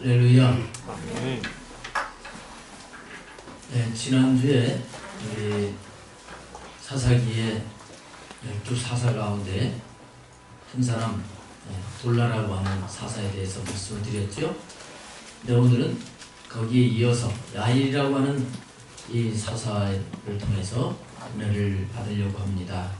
할렐루야. 네, 지난주에 우리 사사기의 12사사 가운데 한 사람 돌라라고 하는 사사에 대해서 말씀을 드렸죠. 근데 오늘은 거기에 이어서 야일이라고 하는 이 사사를 통해서 은혜를 받으려고 합니다.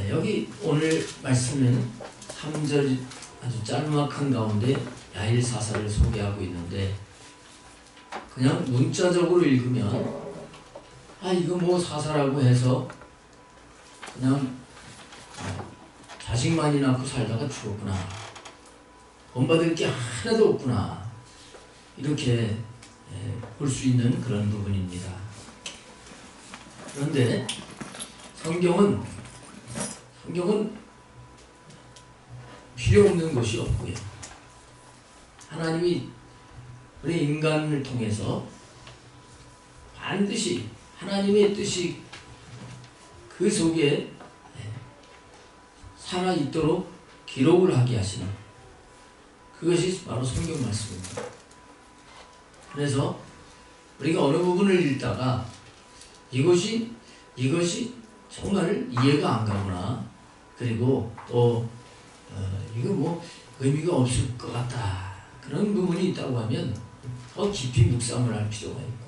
여기 오늘 말씀은 3절 아주 짤막한 가운데 야일 사사를 소개하고 있는데, 그냥 문자적으로 읽으면 이거 뭐 사사라고 해서 그냥 자식만이 낳고 살다가 죽었구나, 본받을 게 하나도 없구나, 이렇게 볼 수 있는 그런 부분입니다. 그런데 성경은 필요 없는 것이 없고요. 하나님이 우리 인간을 통해서 반드시 하나님의 뜻이 그 속에 살아있도록 기록을 하게 하시는, 그것이 바로 성경 말씀입니다. 그래서 우리가 어느 부분을 읽다가 이것이 정말 이해가 안 가구나, 그리고 또 이거 뭐 의미가 없을 것 같다, 그런 부분이 있다고 하면 더 깊이 묵상을 할 필요가 있고,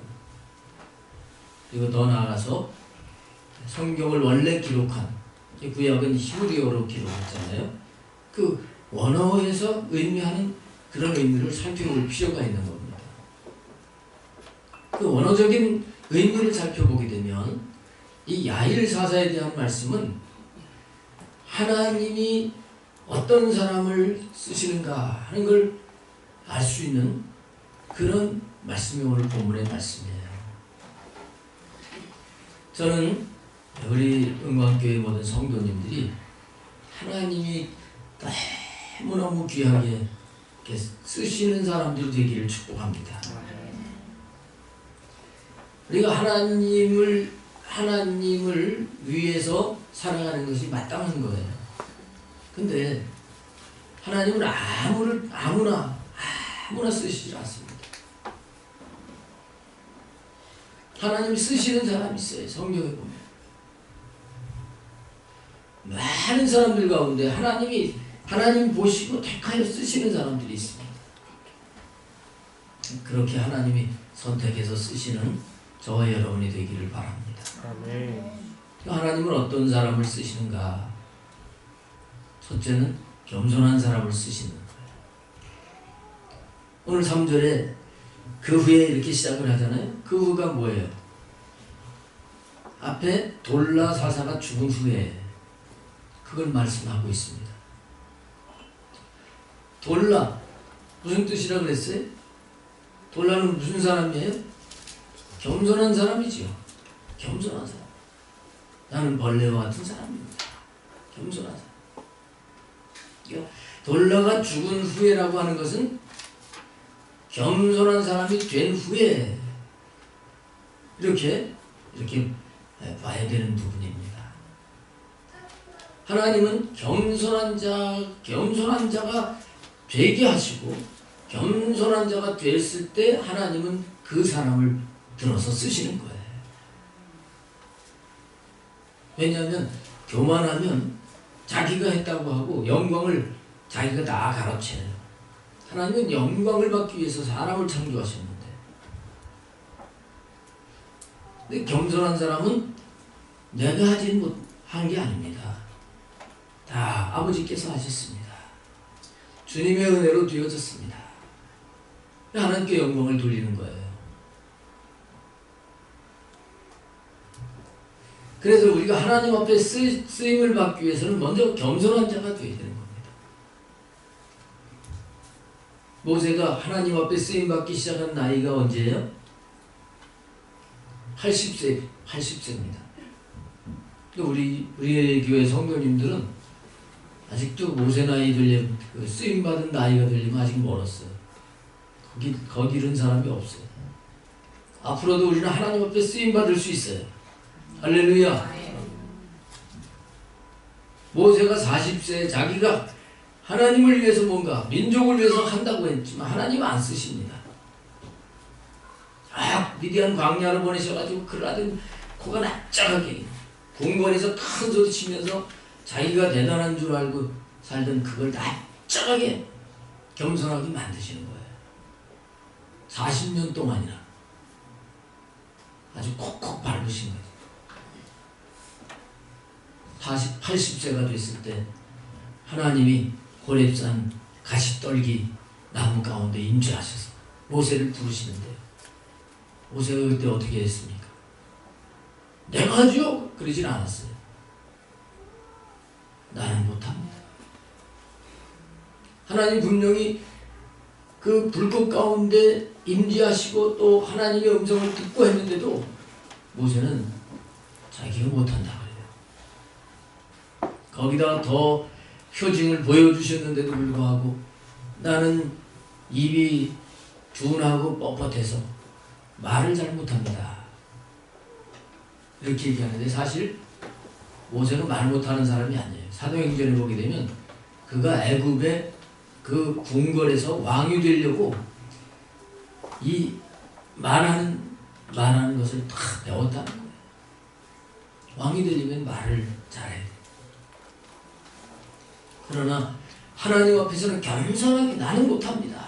그리고 더 나아가서 성경을 원래 기록한, 구약은 히브리어로 기록했잖아요. 그 원어에서 의미하는 그런 의미를 살펴볼 필요가 있는 겁니다. 그 원어적인 의미를 살펴보게 되면 이 야일 사사에 대한 말씀은 하나님이 어떤 사람을 쓰시는가 하는 걸 알 수 있는 그런 말씀이 오늘 본문의 말씀이에요. 저는 우리 은광교회 모든 성도님들이 하나님이 너무너무 귀하게 쓰시는 사람들이 되기를 축복합니다. 우리가 하나님을 위해서 살아가는 것이 마땅한 거예요. 근데 하나님은 아무나 쓰시지 않습니다. 하나님이 쓰시는 사람이 있어요. 성경에 보면 많은 사람들 가운데 하나님 보시고 택하여 쓰시는 사람들이 있습니다. 그렇게 하나님이 선택해서 쓰시는 저와 여러분이 되기를 바랍니다. 아멘. 하나님은 어떤 사람을 쓰시는가? 첫째는 겸손한 사람을 쓰시는 거예요. 오늘 3절에 그 후에 이렇게 시작을 하잖아요. 그 후가 뭐예요? 앞에 돌라 사사가 죽은 후에 그걸 말씀하고 있습니다. 돌라 무슨 뜻이라고 그랬어요? 돌라는 무슨 사람이에요? 겸손한 사람이지요. 겸손한 사람. 나는 벌레와 같은 사람입니다. 겸손한 사람. 돌라가 죽은 후에라고 하는 것은 겸손한 사람이 된 후에 이렇게 봐야 되는 부분입니다. 하나님은 겸손한 자가 되게 하시고, 겸손한 자가 됐을 때 하나님은 그 사람을 들어서 쓰시는 거예요. 왜냐하면 교만하면 자기가 했다고 하고 영광을 자기가 다 가로채요. 하나님은 영광을 받기 위해서 사람을 창조하셨는데, 근데 겸손한 사람은 내가 하지 못한 게 아닙니다. 다 아버지께서 하셨습니다. 주님의 은혜로 되어졌습니다. 하나님께 영광을 돌리는 거예요. 그래서 우리가 하나님 앞에 쓰임을 받기 위해서는 먼저 겸손한 자가 되어야 되는 겁니다. 모세가 하나님 앞에 쓰임 받기 시작한 나이가 언제예요? 80세입니다. 우리의 교회 성도님들은 아직도 모세 나이 되려면, 쓰임 받은 나이가 되려면 아직 멀었어요. 거기 이른 사람이 없어요. 앞으로도 우리는 하나님 앞에 쓰임 받을 수 있어요. 할렐루야. 모세가 40세에 자기가 하나님을 위해서 뭔가 민족을 위해서 한다고 했지만 하나님은 안 쓰십니다. 미디안 광야로 보내셔가지고 그러던 코가 납작하게 궁궐에서 큰 소리 치면서 자기가 대단한 줄 알고 살던 그걸 납작하게 겸손하게 만드시는 거예요. 40년 동안이나 아주 콕콕 밟으신 거죠. 80세가 됐을 때 하나님이 호렙산 가시떨기 나무 가운데 임재하셔서 모세를 부르시는데요. 모세가 그때 어떻게 했습니까? 내가 하죠? 그러진 않았어요. 나는 못합니다. 하나님 분명히 그 불꽃 가운데 임재하시고 또 하나님의 음성을 듣고 했는데도 모세는 자기가 못한다 그래요. 거기다 더 표징을 보여주셨는데도 불구하고 나는 입이 둔하고 뻣뻣해서 말을 잘 못합니다. 이렇게 얘기하는데 사실 모세는 말 못하는 사람이 아니에요. 사도행전에 보게 되면 그가 애굽의 그 궁궐에서 왕이 되려고 이 말하는 것을 다 배웠다는 거예요. 왕이 되려면 말을 잘해야 돼요. 그러나 하나님 앞에서는 겸손하게 나는 못합니다.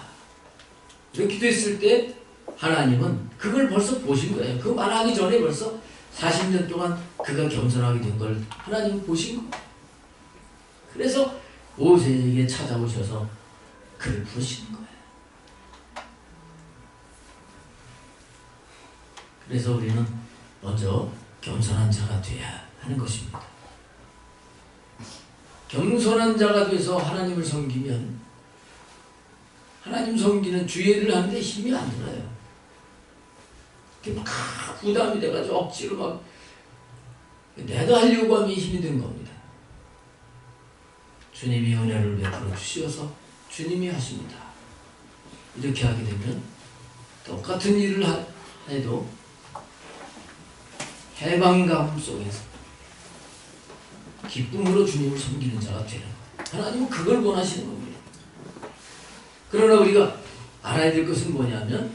이렇게 됐을 때 하나님은 그걸 벌써 보신 거예요. 그 말하기 전에 벌써 40년 동안 그가 겸손하게 된 걸 하나님은 보신 거예요. 그래서 모세에게 찾아오셔서 그를 부르시는 거예요. 그래서 우리는 먼저 겸손한 자가 되어야 하는 것입니다. 겸손한 자가 돼서 하나님을 섬기면 하나님 섬기는 주예를 하는데 힘이 안 들어요. 막 부담이 돼가지고 억지로 막 내가 하려고 하면 힘이 든 겁니다. 주님이 은혜를 베풀어 주시어서 주님이 하십니다. 이렇게 하게 되면 똑같은 일을 해도 해방감 속에서 기쁨으로 주님을 섬기는 자가 되는 거예요. 하나님은 그걸 원하시는 겁니다. 그러나 우리가 알아야 될 것은 뭐냐면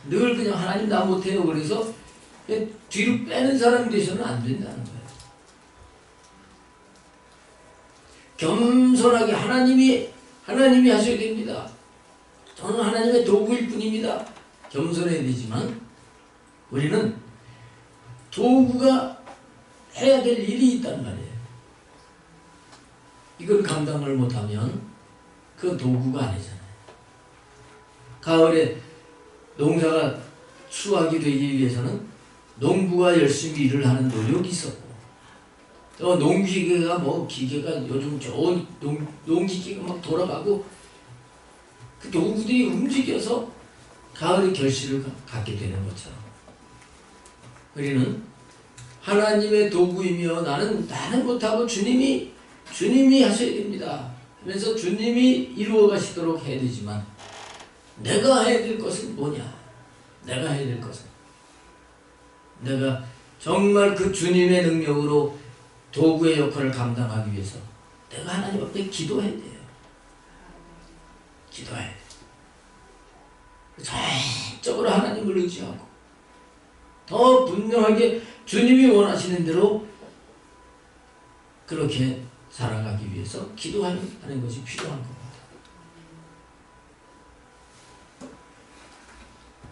늘 그냥 하나님 나 못해요 그래서 뒤로 빼는 사람이 되서는 안 된다는 거예요. 겸손하게 하나님이 하셔야 됩니다. 저는 하나님의 도구일 뿐입니다. 겸손해야 되지만 우리는 도구가 해야 될 일이 있단 말이에요. 이걸 감당을 못하면 그건 도구가 아니잖아요. 가을에 농사가 수확이 되기 위해서는 농부가 열심히 일을 하는 노력이 있었고 또 농기계가 기계가 요즘 좋은 농기계가 막 돌아가고 그 도구들이 움직여서 가을의 결실을 갖게 되는 것처럼 우리는 하나님의 도구이며 나는 못하고 주님이 하셔야 됩니다 하면서 주님이 이루어 가시도록 해야 되지만 내가 해야 될 것은 뭐냐? 내가 해야 될 것은 내가 정말 그 주님의 능력으로 도구의 역할을 감당하기 위해서 내가 하나님 앞에 기도해야 돼요. 기도해야 돼요. 전적으로 하나님을 의지하고 더 분명하게 주님이 원하시는 대로 그렇게 살아가기 위해서 기도하는 것이 필요한 겁니다.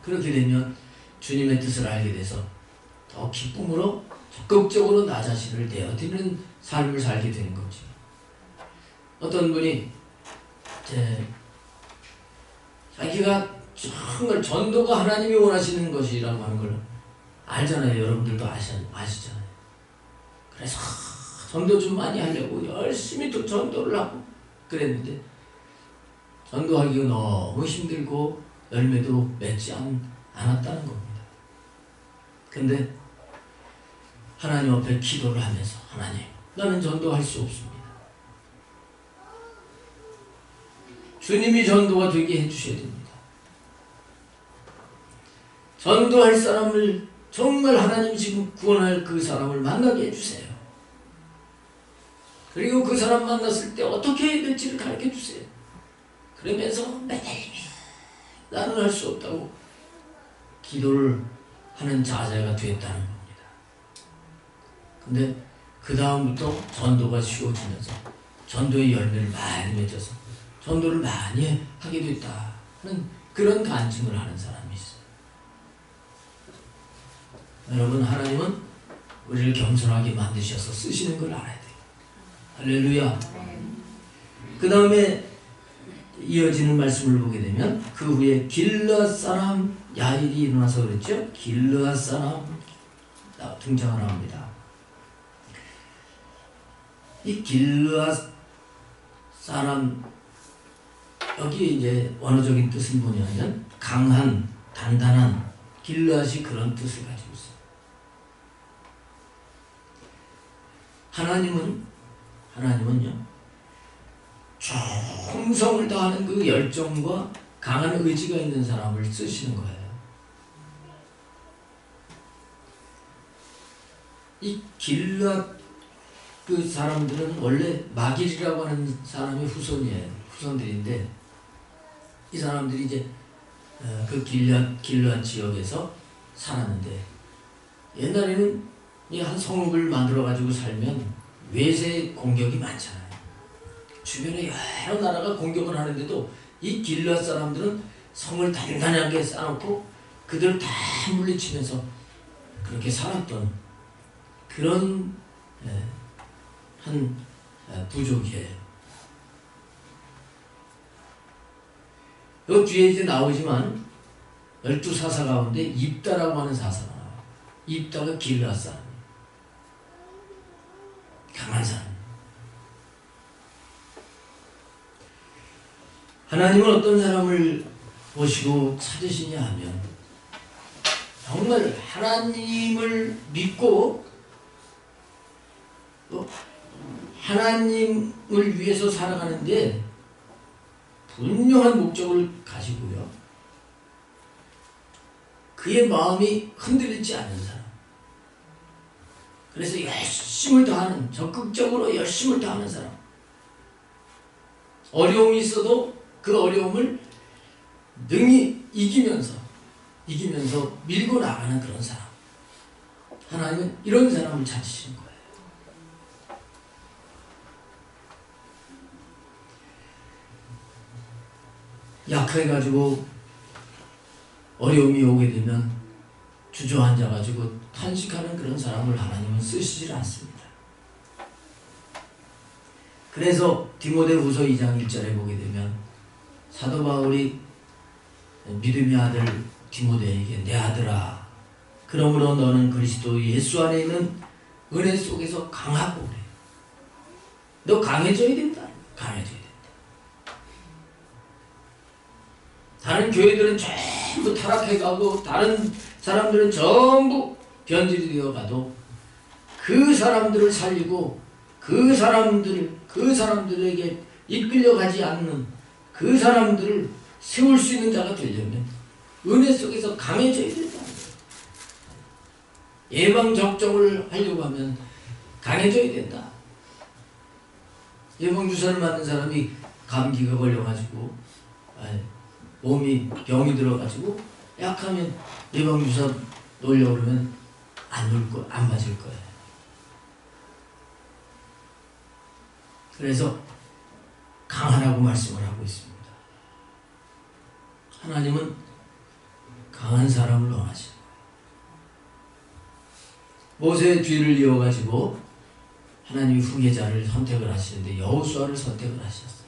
그렇게 되면 주님의 뜻을 알게 돼서 더 기쁨으로 적극적으로 나 자신을 내어드리는 삶을 살게 되는 거죠. 어떤 분이 자기가 정말 전도가 하나님이 원하시는 것이라고 하는 걸 알잖아요. 여러분들도 아시잖아요. 그래서 전도 좀 많이 하려고 열심히 또 전도를 하고 그랬는데 전도하기가 너무 힘들고 열매도 맺지 않았다는 겁니다. 근데 하나님 앞에 기도를 하면서 하나님 나는 전도할 수 없습니다. 주님이 전도가 되게 해주셔야 됩니다. 전도할 사람을 정말 하나님 지금 구원할 그 사람을 만나게 해주세요. 그리고 그 사람 만났을 때 어떻게 해야 될지를 가르쳐 주세요. 그러면서 매달리며 나는 할 수 없다고 기도를 하는 자세가 됐다는 겁니다. 근데 그 다음부터 전도가 쉬워지면서 전도의 열매를 많이 맺어서 전도를 많이 하게 됐다는 그런 간증을 하는 사람이 있어요. 여러분, 하나님은 우리를 겸손하게 만드셔서 쓰시는 걸 알아야 돼요. 할렐루야. 그 다음에 이어지는 말씀을 보게 되면 그 후에 길르앗 사람 야일이 일어나서 그랬죠. 길르앗 사람 등장을 합니다. 이 길르앗 사람, 여기 이제 원어적인 뜻은 뭐냐면 강한, 단단한, 길르앗이 그런 뜻을 가지고 있어요. 하나님은요 충성을 다하는 그 열정과 강한 의지가 있는 사람을 쓰시는 거예요. 이 길르앗 그 사람들은 원래 마길이라고 하는 사람의 후손들인데 이 사람들이 이제 그 길르앗 지역에서 살았는데 옛날에는 이 한 성읍을 만들어 가지고 살면 외세 공격이 많잖아요. 주변에 여러 나라가 공격을 하는데도 이 길르앗 사람들은 성을 단단하게 쌓아놓고 그들을 다 물리치면서 그렇게 살았던 그런 한 부족이에요. 이 뒤에 이제 나오지만 12사사 가운데 입다라고 하는 사사가 나와요. 입다가 길르앗 사람, 강한 사람. 하나님은 어떤 사람을 보시고 찾으시냐 하면 정말 하나님을 믿고 또 하나님을 위해서 살아가는데 분명한 목적을 가지고요. 그의 마음이 흔들리지 않는 사람. 그래서 열심을 다하는, 적극적으로 열심을 다하는 사람. 어려움이 있어도 그 어려움을 능히 이기면서 밀고 나가는 그런 사람. 하나님은 이런 사람을 찾으시는 거예요. 약해가지고 어려움이 오게 되면 주저앉아가지고 탄식하는 그런 사람을 하나님은 쓰시질 않습니다. 그래서 디모데후서 2장 1절에 보게 되면 사도 바울이 믿음의 아들 디모데에게 내 아들아 그러므로 너는 그리스도 예수 안에 있는 은혜 속에서 강하고 그래. 너 강해져야 된다. 강해져야 된다. 다른 교회들은 전부 타락해가고 다른 사람들은 전부 변질이 되어가도 그 사람들을 살리고 그 사람들에게 이끌려가지 않는 그 사람들을 세울 수 있는 자가 되려면 은혜 속에서 강해져야 된다. 예방접종을 하려고 하면 강해져야 된다. 예방주사를 맞는 사람이 감기가 걸려가지고 몸이 병이 들어가지고 약하면 예방주사 놓으려고 그러면 안 맞을 거예요. 그래서 강하라고 말씀을 하고 있습니다. 하나님은 강한 사람을 원하시는 거예요. 모세의 뒤를 이어가지고 하나님이 후계자를 선택을 하시는데 여호수아를 선택을 하셨어요.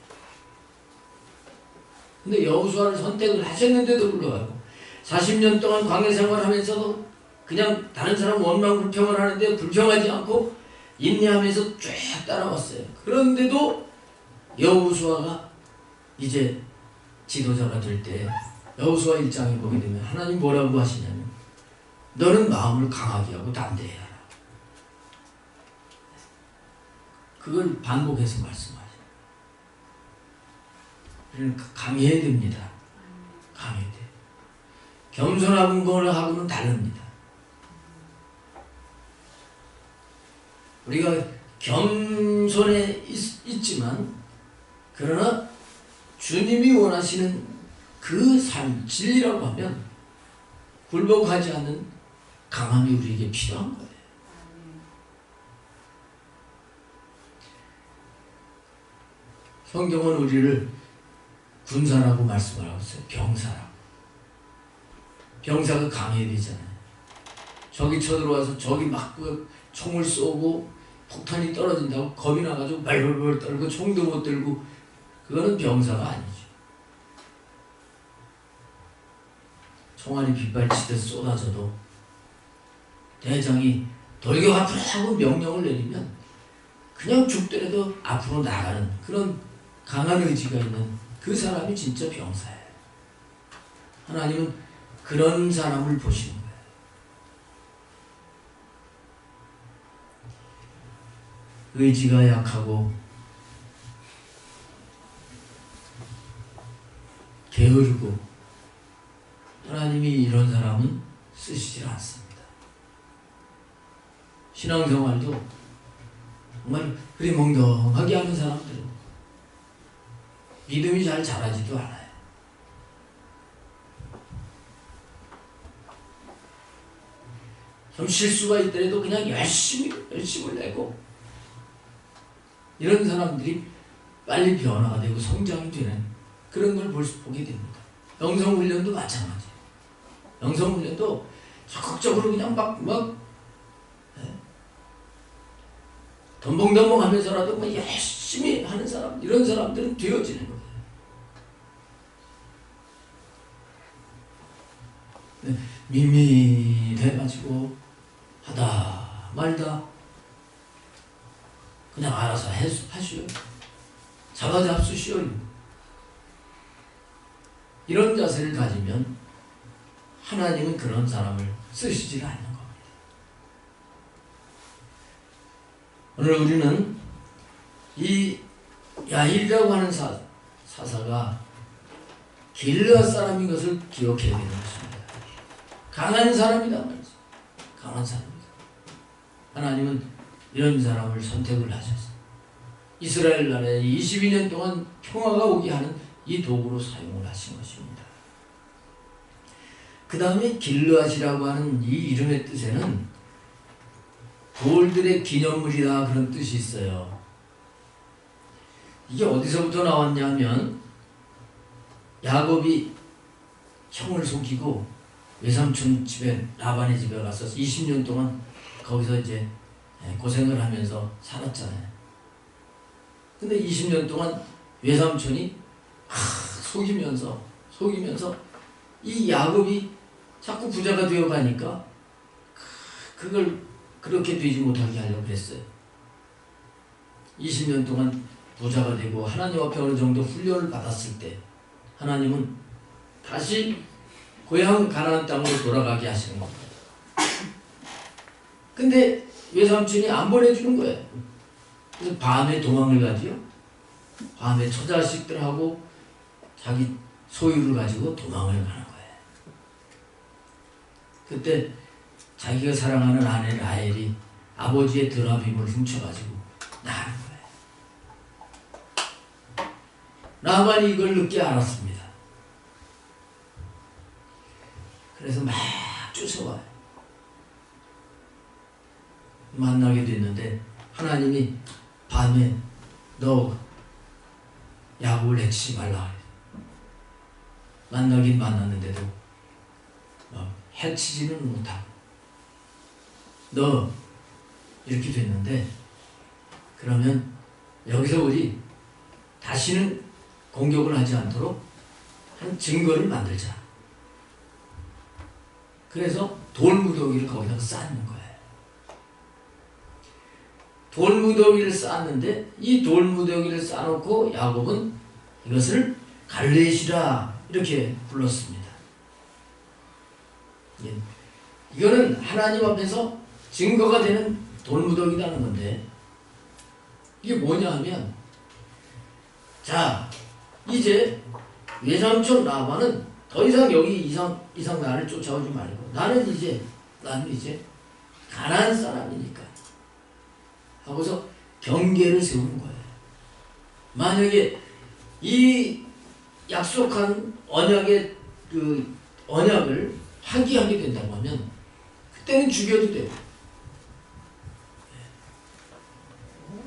근데 여호수아를 선택을 하셨는데도 불구하고 40년 동안 광야 생활하면서도 그냥 다른 사람 원망 불평을 하는데 불평하지 않고 인내하면서 쭉 따라왔어요. 그런데도 여호수아가 이제 지도자가 될 때 여호수아 1장에 보게 되면 하나님 뭐라고 하시냐면 너는 마음을 강하게 하고 담대해야 하라. 그걸 반복해서 말씀하셔요. 그러니까 강해야 됩니다. 강해야 돼. 겸손한 거하고는 다릅니다. 우리가 겸손에 있지만 그러나 주님이 원하시는 그 삶, 진리라고 하면 굴복하지 않는 강함이 우리에게 필요한 거예요. 성경은 우리를 군사라고 말씀을 하고 있어요. 병사라고. 병사가 강해야 되잖아요. 적이 쳐들어와서 적이 막 총을 쏘고 폭탄이 떨어진다고 겁이 나가지고 발벌벌 떨고 총도 못 들고 그거는 병사가 아니죠. 총알이 빗발치듯 쏟아져도 대장이 돌격 앞으로 하고 명령을 내리면 그냥 죽더라도 앞으로 나가는 그런 강한 의지가 있는 그 사람이 진짜 병사예요. 하나님은 그런 사람을 보시는 거예요. 의지가 약하고 게으르고 하나님이 이런 사람은 쓰시질 않습니다. 신앙생활도 정말 그리 멍덩하게 하는 사람들은 믿음이 잘 자라지도 않아요. 좀 실수가 있더라도 그냥 열심을 내고 이런 사람들이 빨리 변화가 되고 성장이 되는 그런 걸 보게 됩니다. 영성훈련도 마찬가지예요. 영성훈련도 적극적으로 그냥 덤벙덤벙 하면서라도 열심히 하는 사람, 이런 사람들은 되어지는 거예요. 밋밋해가지고 하다 말다 그냥 알아서 하시오. 잡아잡수시오. 이런 자세를 가지면 하나님은 그런 사람을 쓰시질 않는 겁니다. 오늘 우리는 이 야일이라고 하는 사사가 길르앗 사람인 것을 기억해야 되는 것입니다. 강한 사람이다 말이죠. 강한 사람이다. 하나님은 이런 사람을 선택을 하셨어요. 이스라엘 나라에 22년 동안 평화가 오게 하는 이 도구로 사용을 하신 것입니다. 그 다음에 길르앗이라고 하는 이 이름의 뜻에는 돌들의 기념물이다 그런 뜻이 있어요. 이게 어디서부터 나왔냐면 야곱이 형을 속이고 외삼촌 집에 라반의 집에 가서 20년 동안 거기서 이제 고생을 하면서 살았잖아요. 근데 20년 동안 외삼촌이 속이면서 이 야곱이 자꾸 부자가 되어 가니까 그걸 그렇게 되지 못하게 하려고 그랬어요. 20년 동안 부자가 되고 하나님 앞에 어느 정도 훈련을 받았을 때 하나님은 다시 고향 가나안 땅으로 돌아가게 하시는 겁니다. 근데 외삼촌이 안 보내주는 거예요. 그래서 밤에 도망을 가지요. 밤에 처자식들하고 자기 소유를 가지고 도망을 가는 거예요. 그때 자기가 사랑하는 아내 라헬이 아버지의 드라빔을 훔쳐가지고 나가는 거예요. 라반이 이걸 늦게 알았습니다. 그래서 막 쫓아와요. 만나게 됐는데 하나님이 밤에 너 야곱을 해치지 말라. 만나긴 만났는데도 해치지는 못하고 너 이렇게 됐는데 그러면 여기서 우리 다시는 공격을 하지 않도록 한 증거를 만들자. 그래서 돌무더기를 거기다가 쌓는 거예요. 돌무더기를 쌓았는데 이 돌무더기를 쌓아놓고 야곱은 이것을 갈레시라 이렇게 불렀습니다. 이거는 하나님 앞에서 증거가 되는 돌무더기라는 건데 이게 뭐냐 하면 자 이제 외삼촌 라반은 더 이상 여기 이상 나를 쫓아오지 말고 나는 이제 가나안 사람이니까 하고서 경계를 세우는 거예요. 만약에 이 약속한 언약의 그 언약을 파기하게 된다고 하면 그때는 죽여도 돼요.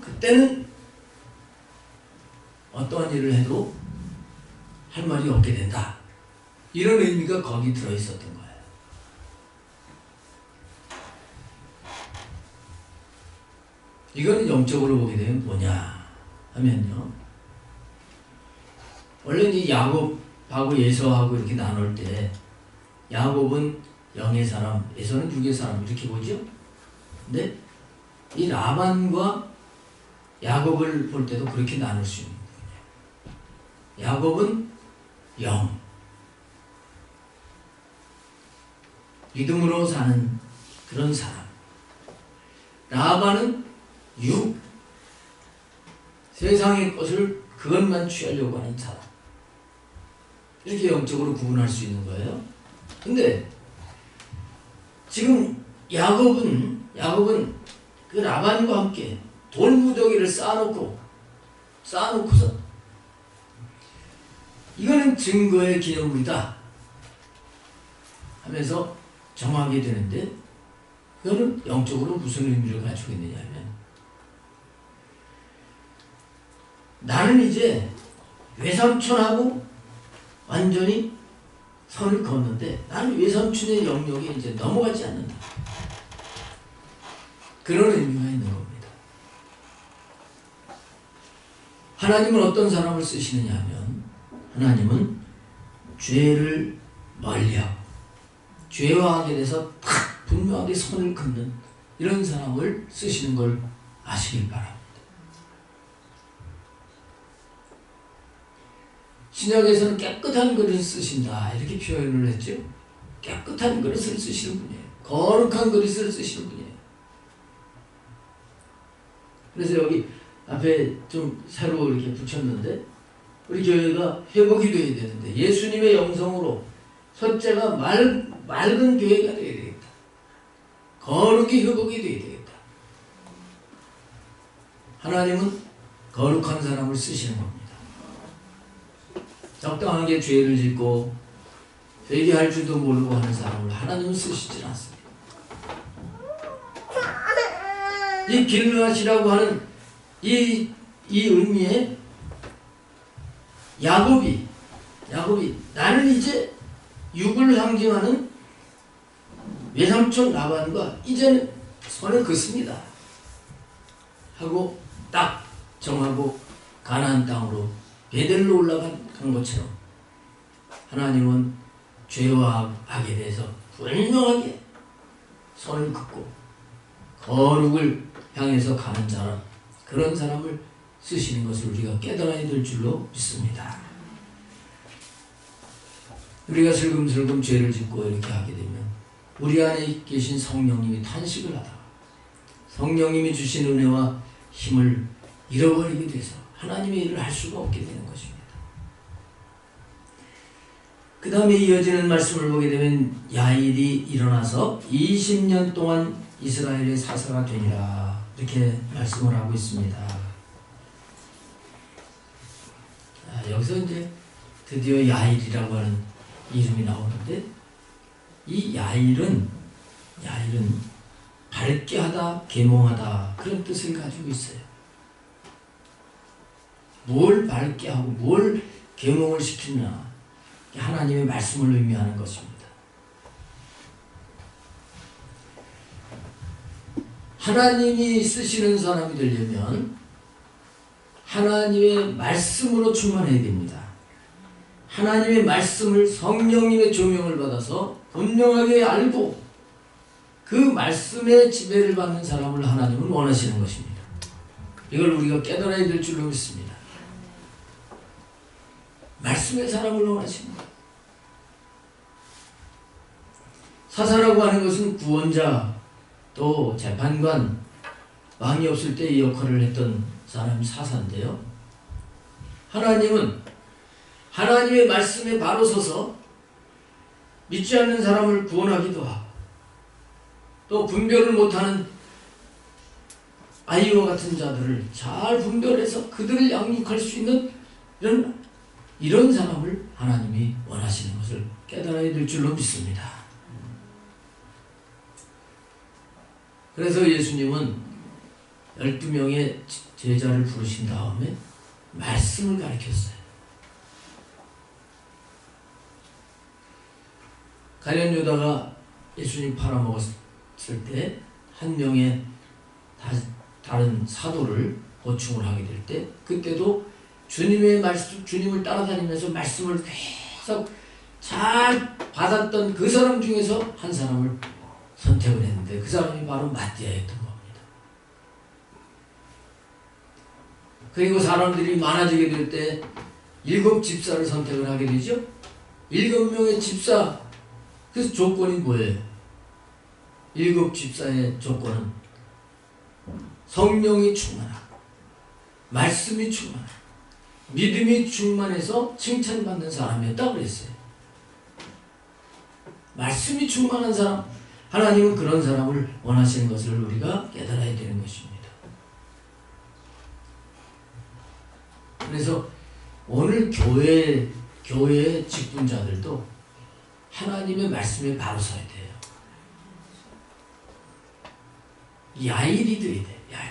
그때는 어떠한 일을 해도 할 말이 없게 된다. 이런 의미가 거기 들어있었던 거예요. 이거는 영적으로 보게 되면 뭐냐 하면요. 원래 이 야곱하고 에서하고 이렇게 나눌 때 야곱은 영의 사람, 에서는 육의 사람 이렇게 보죠. 근데 이 라반과 야곱을 볼 때도 그렇게 나눌 수 있는 거예요. 야곱은 영, 믿음으로 사는 그런 사람. 라반은 육, 세상의 것을 그것만 취하려고 하는 사람. 이렇게 영적으로 구분할 수 있는 거예요. 근데 지금 야곱은 그 라반과 함께 돌무더기를 쌓아놓고서 이거는 증거의 기념물이다 하면서 정하게 되는데, 그거는 영적으로 무슨 의미를 가지고 있느냐 하면, 나는 이제 외삼촌하고 완전히 선을 걷는데 나는 외삼촌의 영역에 이제 넘어가지 않는다. 그런 의미가 있는 겁니다. 하나님은 어떤 사람을 쓰시느냐 하면, 하나님은 죄를 멀리하고 죄와 악에 대해서 딱 분명하게 선을 긋는 이런 사람을 쓰시는 걸 아시길 바랍니다. 신약에서는 깨끗한 그릇을 쓰신다 이렇게 표현을 했죠. 깨끗한 그릇을 쓰시는 분이에요. 거룩한 그릇을 쓰시는 분이에요. 그래서 여기 앞에 좀 새로 이렇게 붙였는데, 우리 교회가 회복이 되어야 되는데 예수님의 영성으로 첫째가 맑은 교회가 되어야 되겠다. 거룩이 회복이 되어야 되겠다. 하나님은 거룩한 사람을 쓰시는 겁니다. 적당하게 죄를 짓고 회개할 줄도 모르고 하는 사람을 하나님은 쓰시질 않습니다. 이 길르앗이라고 하는 이 의미에 야곱이 나는 이제 육을 상징하는 외삼촌 라반과 이제는 선을 긋습니다 하고 딱 정하고 가나안 땅으로 베델로 올라간 것처럼, 하나님은 죄와 악에 대해서 분명하게 선을 긋고 거룩을 향해서 가는 사람, 그런 사람을 쓰시는 것을 우리가 깨달아야 될 줄로 믿습니다. 우리가 슬금슬금 죄를 짓고 이렇게 하게 되면 우리 안에 계신 성령님이 탄식을 하다가 성령님이 주신 은혜와 힘을 잃어버리게 돼서 하나님의 일을 할 수가 없게 되는 것입니다. 그 다음에 이어지는 말씀을 보게 되면 야일이 일어나서 20년 동안 이스라엘의 사사가 되니라 이렇게 말씀을 하고 있습니다. 여기서 이제 드디어 야일이라고 하는 이름이 나오는데, 이 야일은 밝게 하다, 계몽하다 그런 뜻을 가지고 있어요. 뭘 밝게 하고 뭘 계몽을 시키느냐, 하나님의 말씀을 의미하는 것입니다. 하나님이 쓰시는 사람이 되려면 하나님의 말씀으로 충만해야 됩니다. 하나님의 말씀을 성령님의 조명을 받아서 분명하게 알고 그 말씀의 지배를 받는 사람을 하나님은 원하시는 것입니다. 이걸 우리가 깨달아야 될 줄로 믿습니다. 말씀의 사람을 원하십니다. 사사라고 하는 것은 구원자, 또 재판관, 왕이 없을 때 이 역할을 했던 사람이 사사인데요. 하나님은 하나님의 말씀에 바로 서서 믿지 않는 사람을 구원하기도 하고, 또 분별을 못하는 아이와 같은 자들을 잘 분별해서 그들을 양육할 수 있는 이런 사람을 하나님이 원하시는 것을 깨달아야 될 줄로 믿습니다. 그래서 예수님은 12명의 제자를 부르신 다음에 말씀을 가르쳤어요. 가룟 유다가 예수님 팔아먹었을 때 한 명의 다른 사도를 보충을 하게 될 때, 그때도 주님의 말씀, 주님을 따라다니면서 말씀을 계속 잘 받았던 그 사람 중에서 한 사람을 선택을 했는데 그 사람이 바로 마띠아였던 겁니다. 그리고 사람들이 많아지게 될 때 7 집사를 선택을 하게 되죠. 7명의 집사, 그래서 조건이 뭐예요? 7 집사의 조건은 성령이 충만하고 말씀이 충만하고 믿음이 충만해서 칭찬받는 사람이었다 그랬어요. 말씀이 충만한 사람, 하나님은 그런 사람을 원하시는 것을 우리가 깨달아야 되는 것입니다. 그래서 오늘 교회의 직분자들도 하나님의 말씀에 바로 서야 돼요. 야일이 돼야 돼. 야일.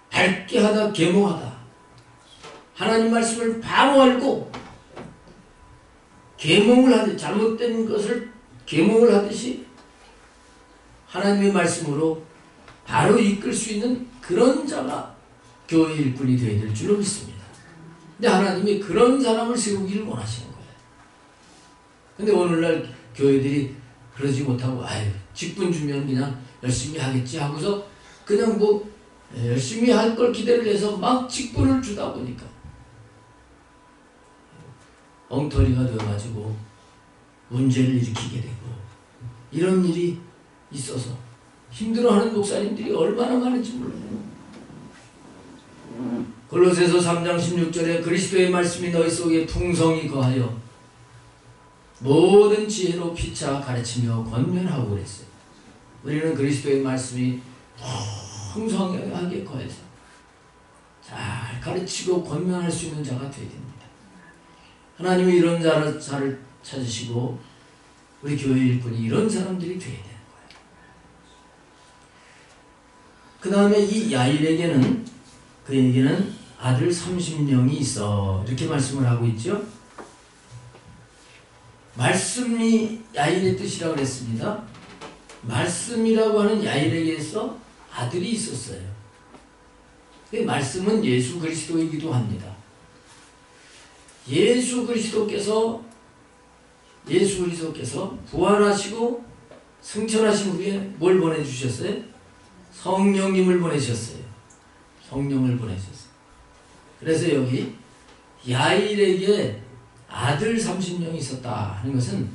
밝게 하다 계몽하다. 하나님 말씀을 바로 알고 계몽을 하듯, 잘못된 것을 계몽을 하듯이 하나님의 말씀으로 바로 이끌 수 있는 그런 자가 교회 일꾼이 되어야 될 줄로 믿습니다. 근데 하나님이 그런 사람을 세우기를 원하시는 거예요. 근데 오늘날 교회들이 그러지 못하고, 아유, 직분 주면 그냥 열심히 하겠지 하고서 그냥 뭐 열심히 할 걸 기대를 해서 막 직분을 주다 보니까 엉터리가 되어가지고 문제를 일으키게 되고, 이런 일이 있어서 힘들어하는 목사님들이 얼마나 많은지 몰라요. 골로새서 3장 16절에 그리스도의 말씀이 너희 속에 풍성히 거하여 모든 지혜로 피차 가르치며 권면하고 그랬어요. 우리는 그리스도의 말씀이 풍성하게 거해서 잘 가르치고 권면할 수 있는 자가 되어야 됩니다. 하나님이 이런 자를 찾으시고 우리 교회 일꾼이 이런 사람들이 되어야 되는 거예요. 그 다음에 이 야일에게는, 그에게는 아들 30명이 있어, 이렇게 말씀을 하고 있죠. 말씀이 야일의 뜻이라고 그랬습니다. 말씀이라고 하는 야일에게서 아들이 있었어요. 그 말씀은 예수 그리스도이기도 합니다. 예수 그리스도께서 부활하시고 승천하신 후에 뭘 보내주셨어요? 성령님을 보내셨어요. 성령을 보내셨어요. 그래서 여기 야일에게 아들 30명이 있었다 하는 것은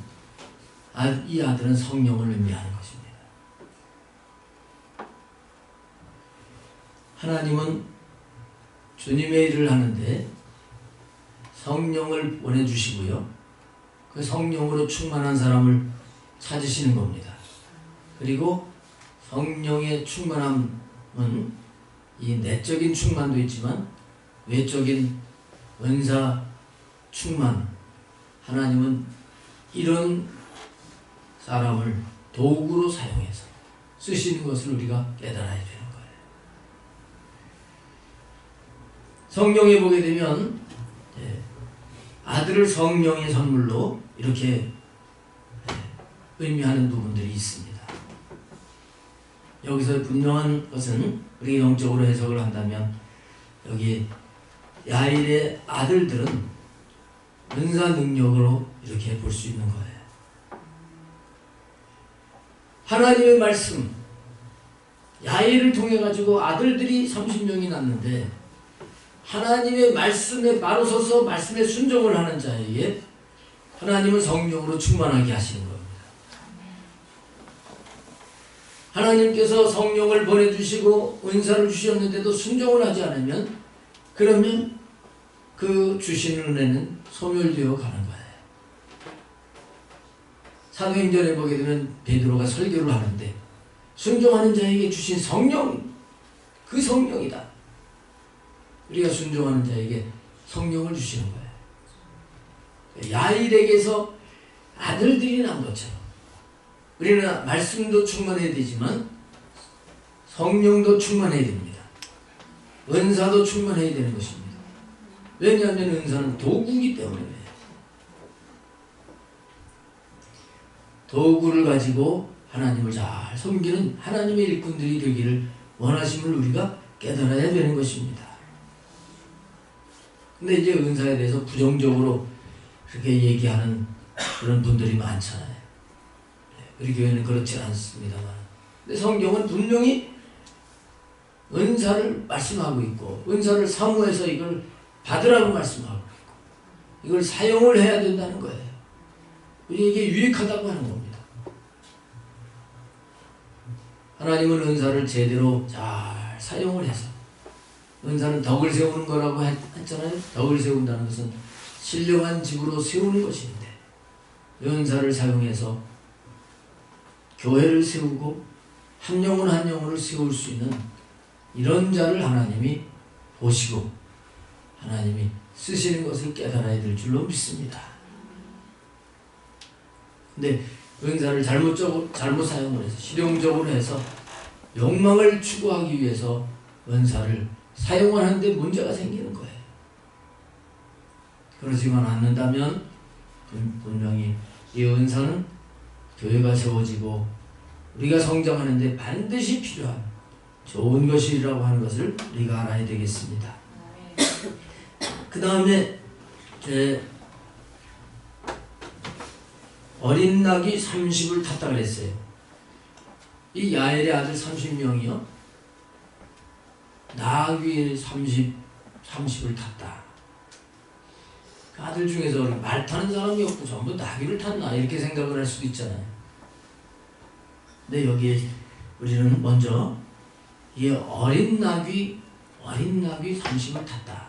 이 아들은 성령을 의미하는 것입니다. 하나님은 주님의 일을 하는데 성령을 보내주시고요, 그 성령으로 충만한 사람을 찾으시는 겁니다. 그리고 성령의 충만함은 이 내적인 충만도 있지만 외적인 은사 충만, 하나님은 이런 사람을 도구로 사용해서 쓰시는 것을 우리가 깨달아야 되는 거예요. 성경에 보게 되면 아들을 성령의 선물로 이렇게 의미하는 부분들이 있습니다. 여기서 분명한 것은 우리가 영적으로 해석을 한다면 여기 야일의 아들들은 은사 능력으로 이렇게 볼 수 있는 거예요. 하나님의 말씀, 야일을 통해 가지고 아들들이 30명이 났는데 하나님의 말씀에 바로 서서 말씀에 순종을 하는 자에게 하나님은 성령으로 충만하게 하시는 겁니다. 하나님께서 성령을 보내주시고 은사를 주셨는데도 순종을 하지 않으면, 그러면 그 주시는 은혜는 소멸되어 가는 거예요. 사도행전에 보게 되면 베드로가 설교를 하는데 순종하는 자에게 주신 성령, 그 성령이다. 우리가 순종하는 자에게 성령을 주시는 거예요. 야일에게서 아들들이 난 것처럼 우리는 말씀도 충만해야 되지만 성령도 충만해야 됩니다. 은사도 충만해야 되는 것입니다. 왜냐하면 은사는 도구이기 때문에 그래요. 도구를 가지고 하나님을 잘 섬기는 하나님의 일꾼들이 되기를 원하심을 우리가 깨달아야 되는 것입니다. 근데 이제 은사에 대해서 부정적으로 그렇게 얘기하는 그런 분들이 많잖아요. 우리 교회는 그렇지 않습니다만. 근데 성경은 분명히 은사를 말씀하고 있고, 은사를 사모해서 이걸 받으라고 말씀하고 있고, 이걸 사용을 해야 된다는 거예요. 우리에게 유익하다고 하는 겁니다. 하나님은 은사를 제대로 잘 사용을 해서, 은사는 덕을 세우는 거라고 했잖아요. 덕을 세운다는 것은 신령한 집으로 세우는 것인데, 은사를 사용해서 교회를 세우고 한 영혼 한 영혼을 세울 수 있는 이런 자를 하나님이 보시고 하나님이 쓰시는 것을 깨달아야 될 줄로 믿습니다. 근데 은사를 잘못 사용을 해서 실용적으로 해서 욕망을 추구하기 위해서 은사를 사용하는데 문제가 생기는 거예요. 그러지만 않는다면 분명히 이 은사는 교회가 세워지고 우리가 성장하는데 반드시 필요한 좋은 것이라고 하는 것을 우리가 알아야 되겠습니다. 그 다음에 어린 낙이 30을 탔다 그랬어요. 이 야엘의 아들 30명이요. 낙이 30을 탔다. 그 아들 중에서 말 타는 사람이 없고 전부 나귀를 탔나 이렇게 생각을 할 수도 있잖아요. 근데 여기에 우리는 먼저 이 어린 낙이 30을 탔다.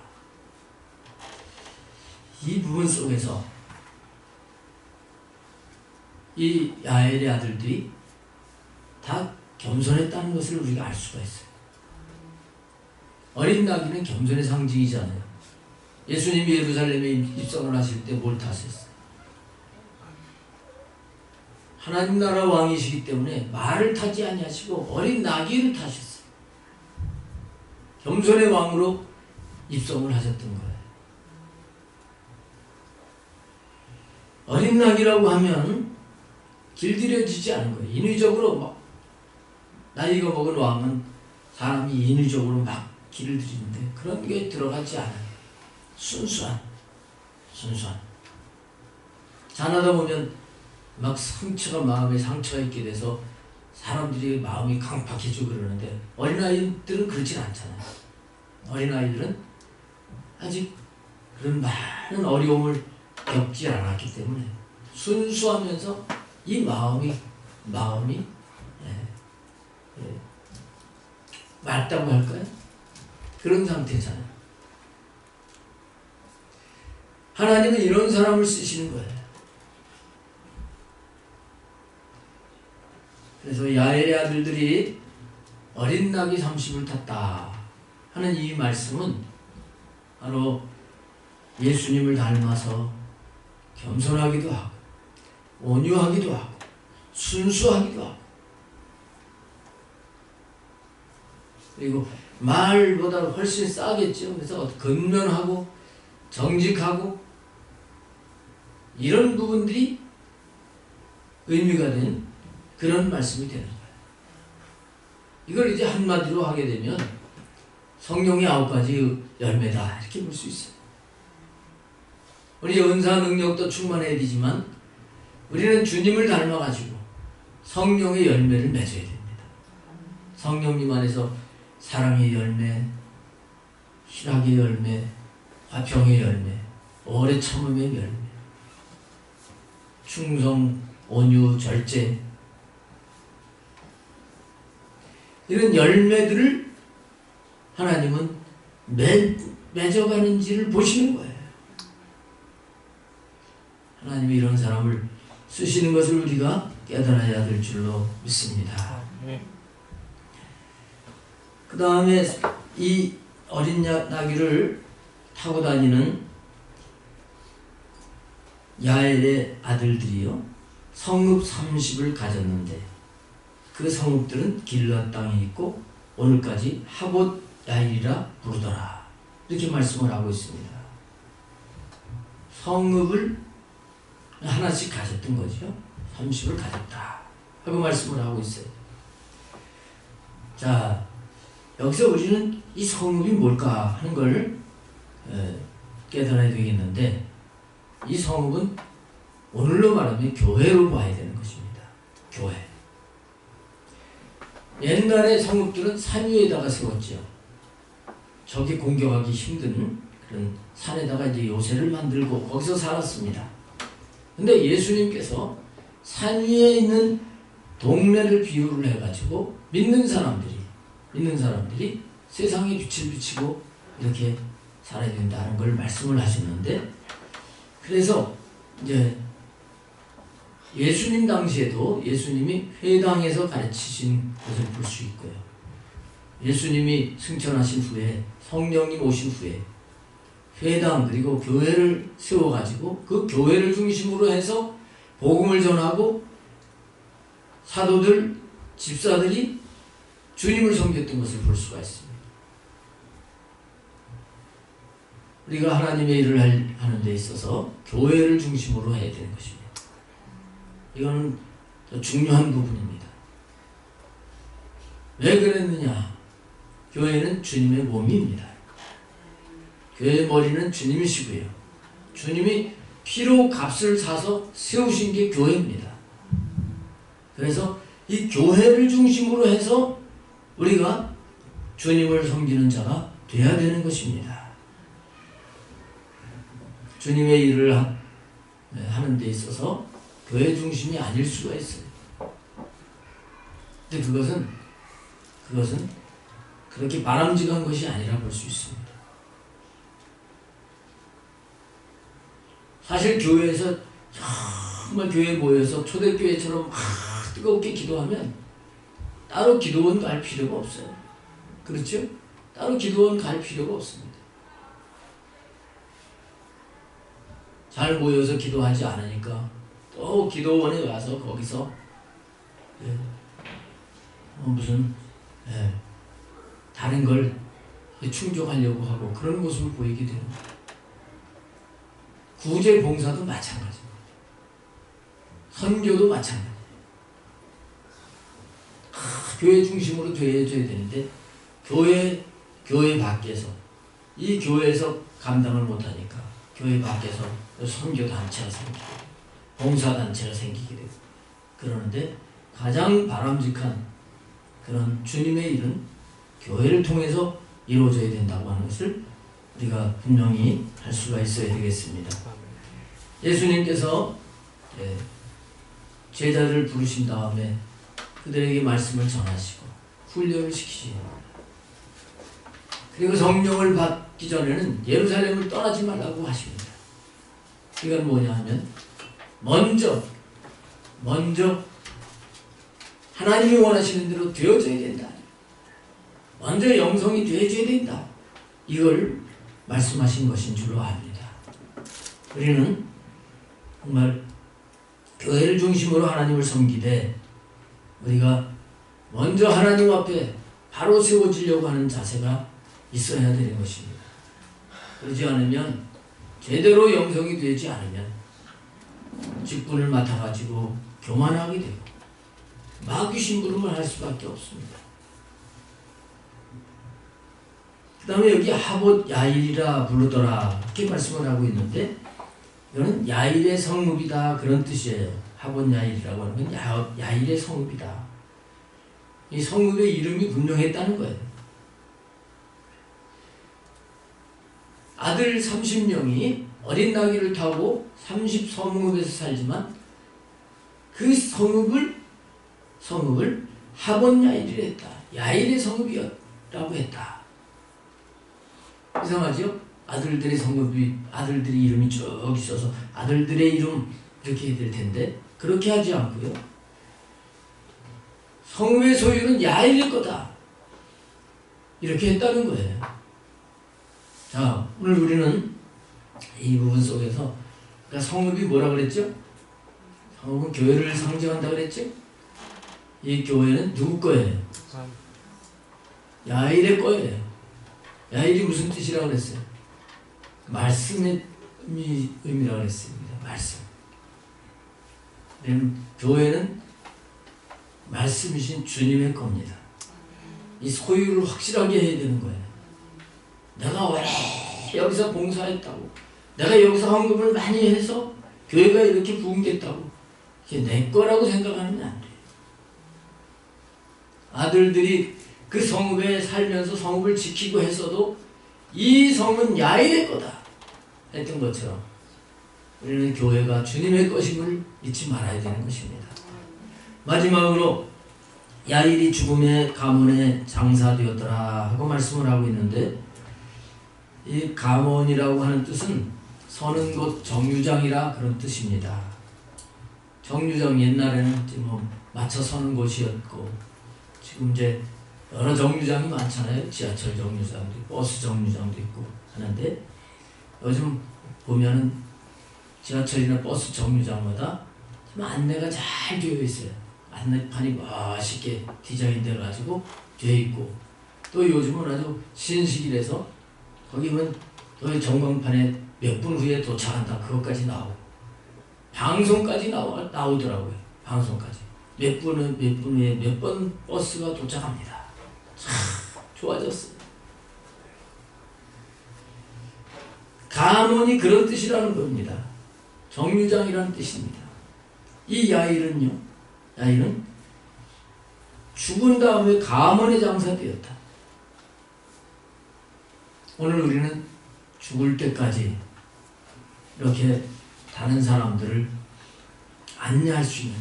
이 부분 속에서 이 야엘의 아들들이 다 겸손했다는 것을 우리가 알 수가 있어요. 어린 나귀는 겸손의 상징이잖아요. 예수님이 예루살렘에 입성을 하실 때 뭘 타셨어요? 하나님 나라 왕이시기 때문에 말을 타지 아니하시고 어린 나귀를 타셨어요. 겸손의 왕으로 입성을 하셨던 거예요. 어린 나귀라고 하면 길들여지지 않은 거예요. 인위적으로 막 나이가 먹은 왕은 사람이 인위적으로 막 길을 들이는데 그런 게 들어가지 않아요. 순수한. 자라다 보면 막 마음에 상처가 있게 돼서 사람들이 마음이 강팍해지고 그러는데 어린아이들은 그렇진 않잖아요. 어린아이들은 아직 그런 많은 어려움을 겪지 않았기 때문에 순수하면서 이 마음이 맑다고 할까요? 그런 상태잖아요. 하나님은 이런 사람을 쓰시는 거예요. 그래서 야엘의 아들들이 어린 낙이 30을 탔다 하는 이 말씀은 바로 예수님을 닮아서 겸손하기도 하고 온유하기도 하고 순수하기도 하고 그리고 말보다 훨씬 싸겠죠. 그래서 근면하고 정직하고 이런 부분들이 의미가 된 그런 말씀이 되는 거예요. 이걸 이제 한마디로 하게 되면 성령의 9가지 열매다 이렇게 볼 수 있어요. 우리 은사 능력도 충만해야 되지만 우리는 주님을 닮아가지고 성령의 열매를 맺어야 됩니다. 성령님 안에서 사랑의 열매, 희락의 열매, 화평의 열매, 오래 참음의 열매, 충성, 온유, 절제 이런 열매들을 하나님은 맺어가는지를 보시는 거예요. 하나님이 이런 사람을 쓰시는 것을 우리가 깨달아야 될 줄로 믿습니다. 그 다음에 이 어린 나귀를 타고 다니는 야엘의 아들들이요, 성읍 30을 가졌는데 그 성읍들은 길앗 땅에 있고 오늘까지 하봇 야일이라 부르더라. 이렇게 말씀을 하고 있습니다. 성읍을 하나씩 가졌던 거죠. 30을 가졌다 하고 말씀을 하고 있어요. 자, 여기서 우리는 이 성읍이 뭘까 하는 걸 깨달아야 되겠는데, 이 성읍은 오늘로 말하면 교회로 봐야 되는 것입니다. 교회. 옛날에 성읍들은 산 위에다가 세웠죠. 적이 공격하기 힘든 그런 산에다가 이제 요새를 만들고 거기서 살았습니다. 근데 예수님께서 산 위에 있는 동네를 비유를 해가지고 믿는 사람들이 세상에 빛을 비치고 이렇게 살아야 된다는 걸 말씀을 하셨는데, 그래서 이제 예수님 당시에도 예수님이 회당에서 가르치신 것을 볼 수 있고요. 예수님이 승천하신 후에, 성령님 오신 후에 회당 그리고 교회를 세워가지고 그 교회를 중심으로 해서 복음을 전하고 사도들, 집사들이 주님을 섬겼던 것을 볼 수가 있습니다. 우리가 하나님의 일을 하는 데 있어서 교회를 중심으로 해야 되는 것입니다. 이거는 더 중요한 부분입니다. 왜 그랬느냐? 교회는 주님의 몸입니다. 교회의 머리는 주님이시고요. 주님이 피로 값을 사서 세우신 게 교회입니다. 그래서 이 교회를 중심으로 해서 우리가 주님을 섬기는 자가 되어야 되는 것입니다. 주님의 일을 하는 데 있어서 교회 중심이 아닐 수가 있어요. 근데 그것은 그렇게 바람직한 것이 아니라 볼 수 있습니다. 사실 교회에서 정말 교회에 모여서 초대교회처럼 막 뜨겁게 기도하면 따로 기도원 갈 필요가 없어요. 그렇죠? 따로 기도원 갈 필요가 없습니다. 잘 모여서 기도하지 않으니까 또 기도원에 와서 거기서 다른 걸 충족하려고 하고 그런 모습을 보이게 됩니다. 구제 봉사도 마찬가지입니다. 선교도 마찬가지예요. 교회 중심으로 되어져야 되는데 교회 밖에서, 이 교회에서 감당을 못하니까 교회 밖에서 선교단체가 생기게 되고 봉사단체가 생기게 되고 그러는데, 가장 바람직한 그런 주님의 일은 교회를 통해서 이루어져야 된다고 하는 것을 우리가 분명히 할 수가 있어야 되겠습니다. 예수님께서 제자를 부르신 다음에 그들에게 말씀을 전하시고 훈련을 시키시고, 그리고 성령을 받기 전에는 예루살렘을 떠나지 말라고 하십니다. 이건 뭐냐 하면 먼저 하나님이 원하시는 대로 되어져야 된다. 먼저 영성이 되어져야 된다. 이걸 말씀하신 것인 줄로 압니다. 우리는 정말 교회를 중심으로 하나님을 섬기되 우리가 먼저 하나님 앞에 바로 세워지려고 하는 자세가 있어야 되는 것입니다. 그러지 않으면, 제대로 영성이 되지 않으면 직분을 맡아가지고 교만하게 되고 마귀 심부름을 할 수밖에 없습니다. 그 다음에 여기 하봇 야일이라 부르더라 이렇게 말씀을 하고 있는데, 이거는 야일의 성읍이다 그런 뜻이에요. 하봇 야일이라고 하는 건 야일의 성읍이다. 이 성읍의 이름이 분명했다는 거예요. 아들 30명이 어린 나귀를 타고 30성읍에서 살지만 그 성읍을 하봇 야일이라 했다. 야일의 성읍이라고 했다. 이상하죠? 아들들의 성읍이, 아들들의 이름이 쭉 있어서 아들들의 이름 이렇게 해야 될 텐데 그렇게 하지 않고요. 성읍의 소유는 야일일 거다. 이렇게 했다는 거예요. 자, 오늘 우리는 이 부분 속에서 그러니까 성읍이 뭐라 그랬죠? 성읍은 교회를 상징한다 그랬죠? 이 교회는 누구 거예요? 야일의 거예요. 야일이 무슨 뜻이라고 그랬어요? 말씀의 의미라고 그랬습니다. 말씀. 교회는 말씀이신 주님의 겁니다. 이 소유를 확실하게 해야 되는 거예요. 내가 오래 여기서 봉사했다고, 내가 여기서 헌금을 많이 해서 교회가 이렇게 부흥됐다고, 이게 내 거라고 생각하면 안 돼요. 아들들이 그 성읍에 살면서 성읍을 지키고 했어도 이 성은 야일의 거다 했던 것처럼 우리는 교회가 주님의 것임을 잊지 말아야 되는 것입니다. 마지막으로 야일이 죽음의 가문에 장사되었더라 하고 말씀을 하고 있는데, 이 가문이라고 하는 뜻은 서는 곳 정류장이라 그런 뜻입니다. 정류장 옛날에는 뭐 맞춰 서는 곳이었고, 지금 이제 여러 정류장이 많잖아요. 지하철 정류장도 있고 버스 정류장도 있고 하는데, 요즘 보면은 지하철이나 버스 정류장마다 안내가 잘 되어 있어요. 안내판이 멋있게 디자인되어 가지고 되어 있고, 또 요즘은 아주 신식이라서 거기면 또 전광판에 몇 분 후에 도착한다 그것까지 나오고, 방송까지 나오더라고요. 방송까지 몇 분 후에 몇 번 버스가 도착합니다. 참 좋아졌어요. 가문이 그런 뜻이라는 겁니다. 정류장이라는 뜻입니다. 이 야일은요, 야일은 죽은 다음에 가문의 장사되었다. 오늘 우리는 죽을 때까지 이렇게 다른 사람들을 안내할 수 있는,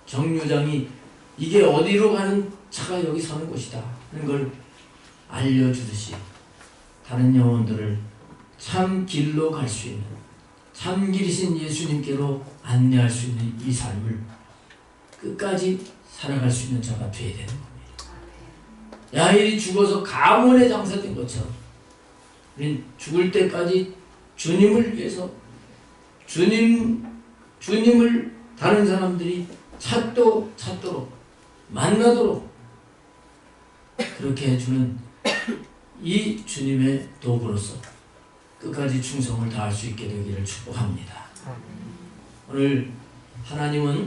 정류장이 이게 어디로 가는 차가 여기 서는 곳이다 하는 걸 알려주듯이 다른 영혼들을 참 길로 갈 수 있는, 참 길이신 예수님께로 안내할 수 있는 이 삶을 끝까지 살아갈 수 있는 자가 되어야 되는 겁니다. 야일이 죽어서 가문에 장사된 것처럼 우리는 죽을 때까지 주님을 위해서 주님을 다른 사람들이 찾도록 만나도록 그렇게 해주는 이 주님의 도구로서 끝까지 충성을 다할 수 있게 되기를 축복합니다. 오늘 하나님이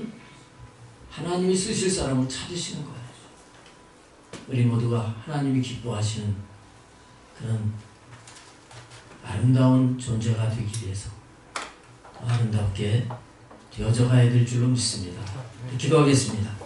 쓰실 사람을 찾으시는 거예요. 우리 모두가 하나님이 기뻐하시는 그런 아름다운 존재가 되기 위해서 아름답게 되어져 가야 될 줄로 믿습니다. 기도하겠습니다.